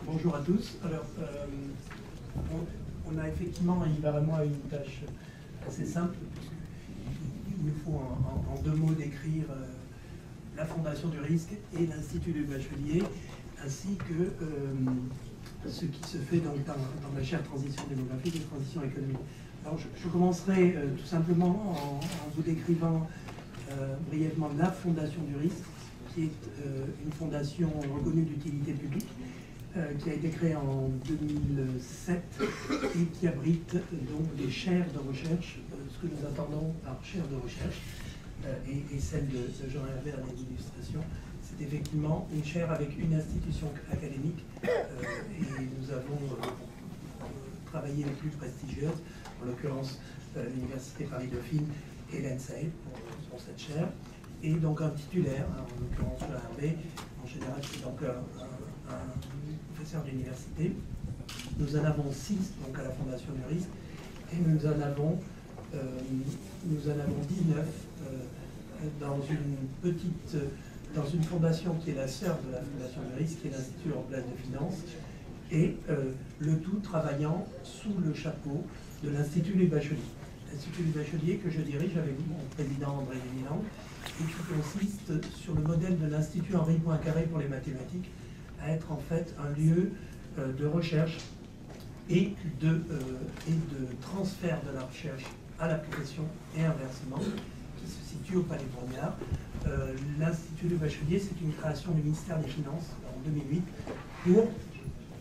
Bonjour à tous. Alors, on a effectivement, Ivar et moi, une tâche assez simple. Il nous faut en deux mots décrire la Fondation du risque et l'Institut du Bachelier, ainsi que ce qui se fait dans la chaire transition démographique et transition économique. Alors, je commencerai tout simplement en vous décrivant brièvement la Fondation du risque, qui est une fondation reconnue d'utilité publique, qui a été créée en 2007 et qui abrite donc des chaires de recherche, ce que nous entendons par chaire de recherche, et celle de Jean-Hervé dans les illustrations. C'est effectivement une chaire avec une institution académique, et nous avons travaillé les plus prestigieuses, en l'occurrence l'Université Paris-Dauphine et l'ENSAE pour cette chaire, et donc un titulaire, en l'occurrence Jean-Hervé. En général, c'est donc un professeur d'université. Nous en avons 6 donc à la Fondation du risque, et nous en avons 19 dans une fondation qui est la sœur de la Fondation du risque, qui est l'Institut en place de finance, et le tout travaillant sous le chapeau de l'Institut Les Bacheliers. L'Institut Les Bacheliers que je dirige avec mon président André Léniland, et qui consiste sur le modèle de l'Institut Henri Poincaré pour les mathématiques, à être en fait un lieu de recherche et de transfert de la recherche à l'application et inversement, qui se situe au Palais Brongniart. L'Institut de Bachelier, c'est une création du ministère des Finances en 2008 pour,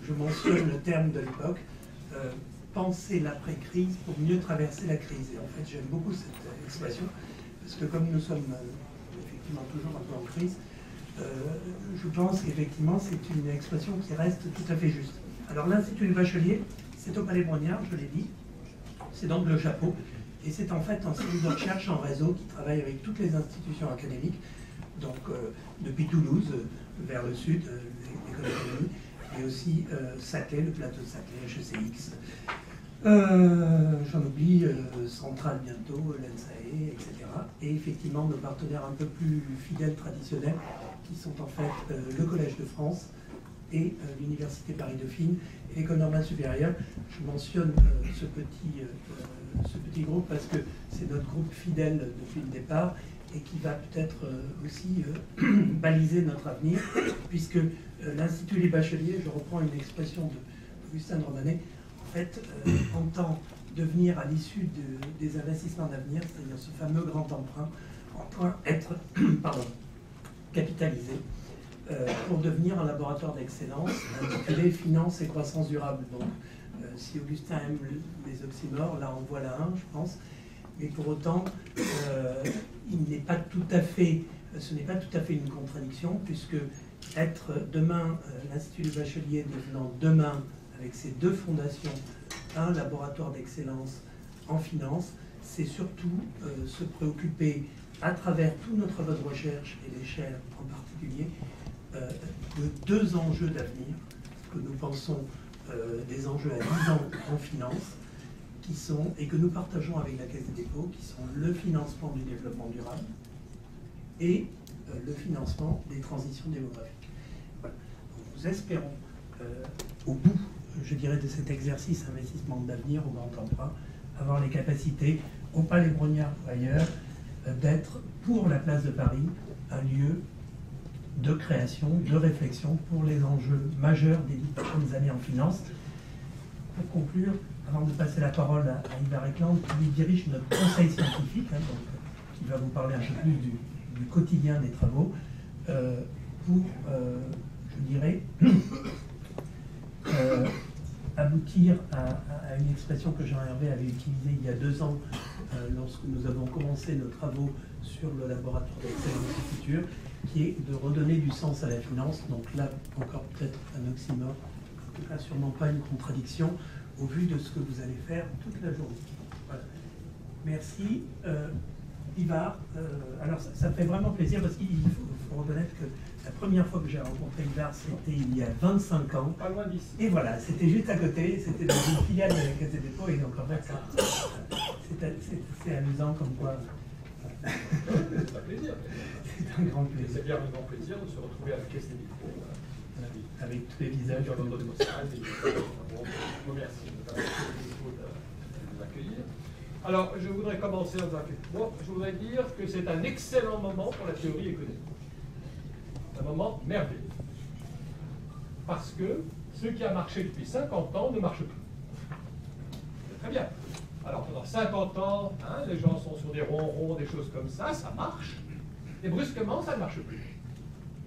je mentionne le terme de l'époque, penser l'après-crise pour mieux traverser la crise. Et en fait, j'aime beaucoup cette expression, parce que comme nous sommes effectivement toujours un peu en crise, je pense qu'effectivement c'est une expression qui reste tout à fait juste. Alors l'Institut du Bachelier, c'est au Palais Brongniart, je l'ai dit, c'est donc le chapeau, et c'est en fait un centre de recherche en réseau qui travaille avec toutes les institutions académiques, donc depuis Toulouse vers le sud, l'école d'économie, et aussi Saclay, le plateau de Saclay, HECX. J'en oublie, Centrale bientôt, l'ENSAE, etc. Et effectivement, nos partenaires un peu plus fidèles, traditionnels, qui sont en fait le Collège de France et l'Université Paris-Dauphine et l'École normale supérieure. Je mentionne ce petit groupe parce que c'est notre groupe fidèle depuis le départ et qui va peut-être aussi baliser notre avenir, puisque l'Institut Les Bacheliers, je reprends une expression d'Augustin de Romanet, en fait, entend devenir à l'issue des investissements d'avenir, c'est-à-dire ce fameux grand emprunt, être capitalisé pour devenir un laboratoire d'excellence intitulé Finance et croissance durable. Donc, si Augustin aime les oxymores, là en voilà un, je pense. Mais pour autant, ce n'est pas tout à fait une contradiction, puisque être demain, l'Institut du Bachelier devenant demain, avec ces deux fondations, un laboratoire d'excellence en finance, c'est surtout se préoccuper, à travers tout notre travail de recherche, et les chaires en particulier, de deux enjeux d'avenir, que nous pensons des enjeux à 10 ans en finance, qui sont, et que nous partageons avec la Caisse des dépôts, qui sont le financement du développement durable et le financement des transitions démographiques. Voilà. Donc, nous espérons, au bout, je dirais, de cet exercice investissement d'avenir au grand emprunt, avoir les capacités, au Palais Brongniart ou ailleurs, d'être, pour la place de Paris, un lieu de création, de réflexion pour les enjeux majeurs des 10 prochaines années en finance. Pour conclure, avant de passer la parole à Ivar Ekland, qui lui dirige notre conseil scientifique, qui va vous parler un peu plus du quotidien des travaux, pour, je dirais, aboutir à une expression que Jean-Hervé avait utilisée il y a 2 ans, lorsque nous avons commencé nos travaux sur le laboratoire d'excellence du futur, qui est de redonner du sens à la finance. Donc là, encore peut-être un oxymore, en tout cas sûrement pas une contradiction, au vu de ce que vous allez faire toute la journée. Voilà. Merci. Ivar, alors ça me fait vraiment plaisir, parce qu'il faut reconnaître que la première fois que j'ai rencontré Ivar, c'était il y a 25 ans. Pas loin d'ici. Et voilà, c'était juste à côté, c'était dans une filiale de la Caisse des dépôts, et donc en fait, c'est amusant comme quoi. C'est un plaisir. C'est un grand plaisir. C'est bien un grand plaisir de se retrouver à la Caisse des dépôts. avec tous les visages. Merci de nous accueillir. Alors, je voudrais commencer en disant que je voudrais dire que c'est un excellent moment pour la théorie économique. Un moment merveilleux. Parce que ce qui a marché depuis 50 ans ne marche plus. C'est très bien. Alors, pendant 50 ans, les gens sont sur des ronrons, des choses comme ça marche. Et brusquement, ça ne marche plus.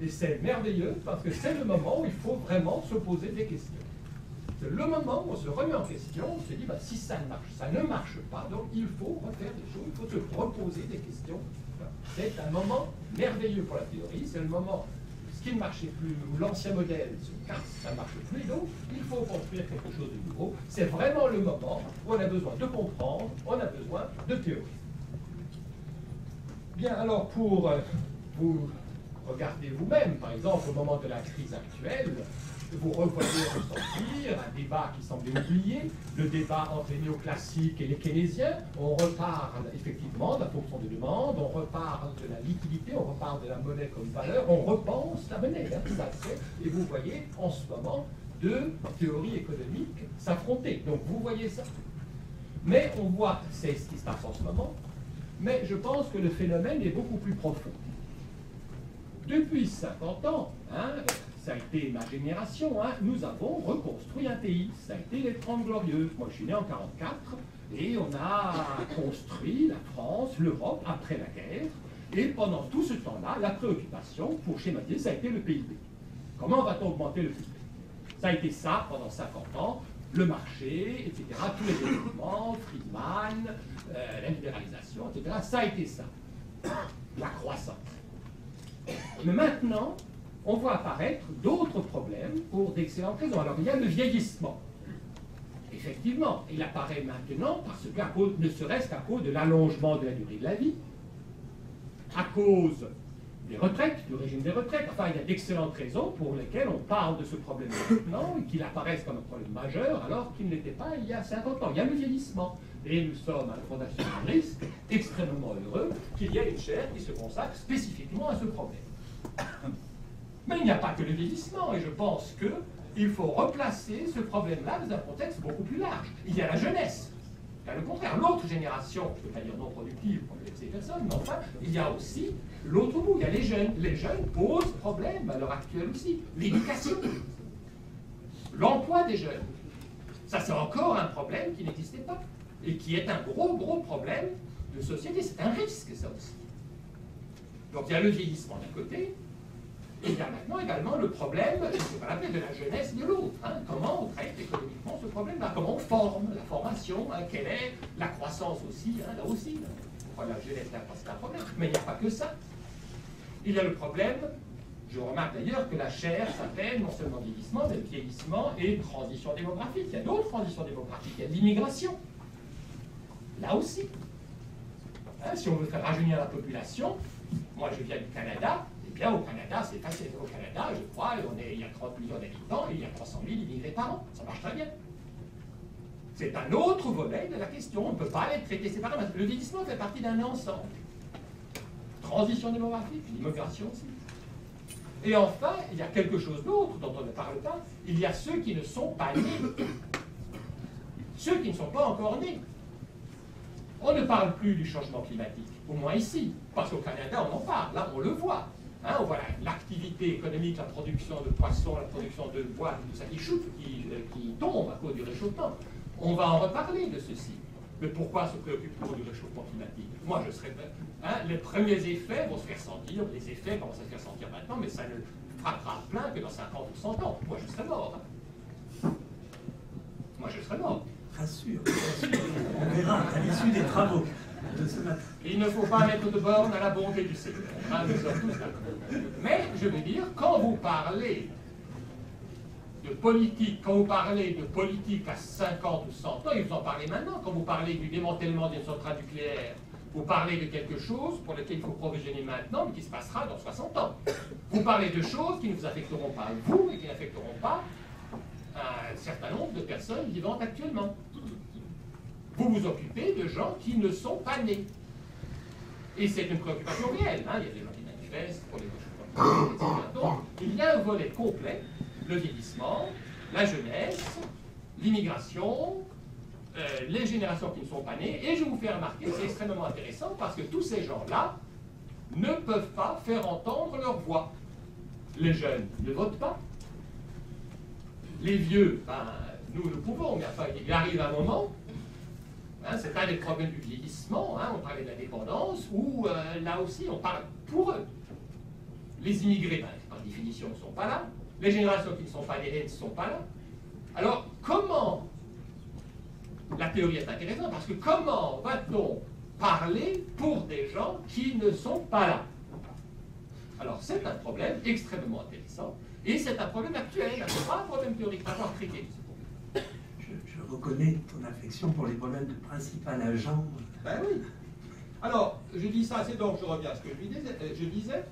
Et c'est merveilleux parce que c'est le moment où il faut vraiment se poser des questions. C'est le moment où on se remet en question, on se dit, si ça ne marche pas, donc il faut refaire des choses, il faut se reposer des questions. C'est un moment merveilleux pour la théorie, c'est le moment où ce qui ne marchait plus, où l'ancien modèle se casse, ça ne marche plus, donc il faut construire quelque chose de nouveau. C'est vraiment le moment où on a besoin de comprendre, on a besoin de théorie. Bien, alors pour vous regardez vous-même, par exemple, au moment de la crise actuelle, vous revoyez ressortir un débat qui semblait oublié, le débat entre les néoclassiques et les keynésiens. On reparle effectivement de la fonction de demande, on reparle de la liquidité, on reparle de la monnaie comme valeur, on repense la monnaie. Et vous voyez en ce moment deux théories économiques s'affronter. Donc vous voyez ça. Mais on voit, c'est ce qui se passe en ce moment, mais je pense que le phénomène est beaucoup plus profond. Depuis 50 ans, ça a été ma génération, nous avons reconstruit un pays. Ça a été les 30 Glorieuses. Moi, je suis né en 1944, et on a construit la France, l'Europe, après la guerre. Et pendant tout ce temps-là, la préoccupation, pour schématiser, ça a été le PIB. Comment va-t-on augmenter le PIB? Ça a été ça pendant 50 ans, le marché, etc., tous les développements, Friedman, la libéralisation, etc., ça a été ça, la croissance. Mais maintenant, on voit apparaître d'autres problèmes pour d'excellentes raisons. Alors, il y a le vieillissement. Effectivement, il apparaît maintenant parce qu'à cause, ne serait-ce qu'à cause de l'allongement de la durée de la vie, à cause des retraites, du régime des retraites. Enfin, il y a d'excellentes raisons pour lesquelles on parle de ce problème maintenant et qu'il apparaisse comme un problème majeur alors qu'il n'était pas il y a 50 ans. Il y a le vieillissement. Et nous sommes à la Fondation du risque extrêmement heureux qu'il y ait une chaire qui se consacre spécifiquement à ce problème. Mais il n'y a pas que le vieillissement, et je pense qu'il faut replacer ce problème-là dans un contexte beaucoup plus large. Il y a la jeunesse. Il y a le contraire, l'autre génération, je ne peux pas dire non productive pour ces personnes, mais enfin, il y a aussi l'autre bout, il y a les jeunes. Les jeunes posent problème à l'heure actuelle aussi. L'éducation, l'emploi des jeunes. Ça, c'est encore un problème qui n'existait pas, et qui est un gros problème de société. C'est un risque, ça aussi. Donc il y a le vieillissement d'un côté, et il y a maintenant également le problème, je ne vais pas l'appeler, de la jeunesse de l'autre. Comment on traite économiquement ce problème-là? Comment on forme la formation? Quelle est la croissance aussi? Là aussi. La jeunesse, c'est un problème. Mais il n'y a pas que ça. Il y a le problème, je remarque d'ailleurs que la chaire s'appelle non seulement vieillissement, mais vieillissement et transition démographique. Il y a d'autres transitions démographiques. Il y a l'immigration. Là aussi. Si on veut faire rajeunir la population, moi je viens du Canada, au Canada, c'est facile. Au Canada, je crois, il y a 30 millions d'habitants et il y a 300 000 immigrés par an. Ça marche très bien. C'est un autre volet de la question. On ne peut pas les traiter séparément. Le vieillissement fait partie d'un ensemble. Transition démographique, l'immigration aussi. Et enfin, il y a quelque chose d'autre dont on ne parle pas. Il y a ceux qui ne sont pas nés. Ceux qui ne sont pas encore nés. On ne parle plus du changement climatique, au moins ici, parce qu'au Canada, on en parle. Là, on le voit. On voit l'activité économique, la production de poissons, la production de bois, tout ça qui chute, qui tombe à cause du réchauffement. On va en reparler de ceci. Mais pourquoi se préoccupe-t-on du réchauffement climatique? Moi, je serais... les premiers effets vont se faire sentir, les effets commencent à se faire sentir maintenant, mais ça ne frappera à plein que dans 50 ou 100 ans. Moi, je serais mort. Moi, je serais mort. Rassure. On verra à l'issue des travaux de ce matin. Il ne faut pas mettre de borne à la bonté du Seigneur. Nous sommes tous d'accord. Mais, je veux dire, quand vous parlez de politique, quand vous parlez de politique à 50 ou 100 ans, et vous en parlez maintenant, quand vous parlez du démantèlement d'une centrale nucléaire, vous parlez de quelque chose pour lequel il faut provisionner maintenant, mais qui se passera dans 60 ans. Vous parlez de choses qui ne vous affecteront pas vous et qui n'affecteront pas un certain nombre de personnes vivantes actuellement. Vous vous occupez de gens qui ne sont pas nés. Et c'est une préoccupation réelle. Il y a des gens qui manifestent pour les réchauffements, etc. Donc, il y a un volet complet le vieillissement, la jeunesse, l'immigration, les générations qui ne sont pas nées. Et je vous fais remarquer, c'est extrêmement intéressant parce que tous ces gens-là ne peuvent pas faire entendre leur voix. Les jeunes ne votent pas. Les vieux, ben, nous pouvons, mais enfin, il arrive un moment, hein, c'est un des problèmes du vieillissement, hein, on parlait de la dépendance, où là aussi on parle pour eux. Les immigrés, ben, par définition, ne sont pas là. Les générations qui ne sont pas nées ne sont pas là. Alors, comment, la théorie est intéressante, parce que comment va-t-on parler pour des gens qui ne sont pas là? Alors, c'est un problème extrêmement intéressant, et c'est un problème actuel, ce n'est pas un problème théorique, pas encore traité. Je reconnais ton affection pour les problèmes de principal agent. Ben oui. Alors, je dis ça, c'est donc, je reviens à ce que je disais.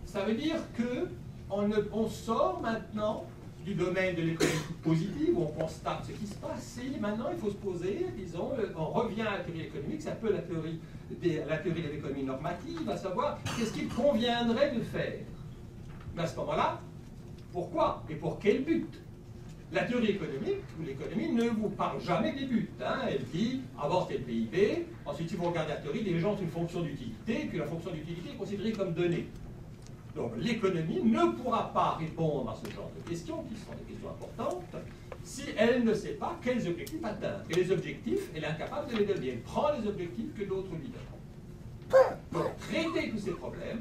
Ça veut dire que on sort maintenant du domaine de l'économie positive, où on constate ce qui se passe, et maintenant il faut se poser, disons, on revient à la théorie économique, c'est un peu la théorie de l'économie normative, à savoir qu'est-ce qu'il conviendrait de faire. Mais à ce moment-là, pourquoi et pour quel but? La théorie économique, ou l'économie, ne vous parle jamais des buts. Hein. Elle dit, avant c'était le PIB, ensuite si vous regardez la théorie, les gens ont une fonction d'utilité, puis la fonction d'utilité est considérée comme donnée. Donc l'économie ne pourra pas répondre à ce genre de questions, qui sont des questions importantes, si elle ne sait pas quels objectifs atteindre. Et les objectifs, elle est incapable de les donner. Elle prend les objectifs que d'autres lui donnent. Donc traiter tous ces problèmes,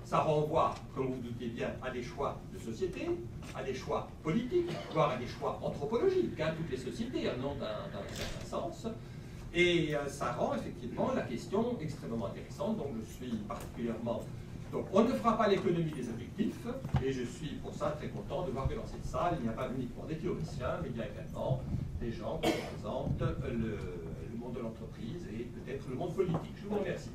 ça renvoie, comme vous vous doutez bien, à des choix de société, à des choix politiques, voire à des choix anthropologiques. Hein. Toutes les sociétés en ont dans un certain sens. Et ça rend effectivement la question extrêmement intéressante. Donc je suis particulièrement... Donc on ne fera pas l'économie des objectifs, et je suis pour ça très content de voir que dans cette salle, il n'y a pas uniquement des théoriciens, mais il y a également des gens qui représentent le monde de l'entreprise et peut-être le monde politique. Je vous remercie.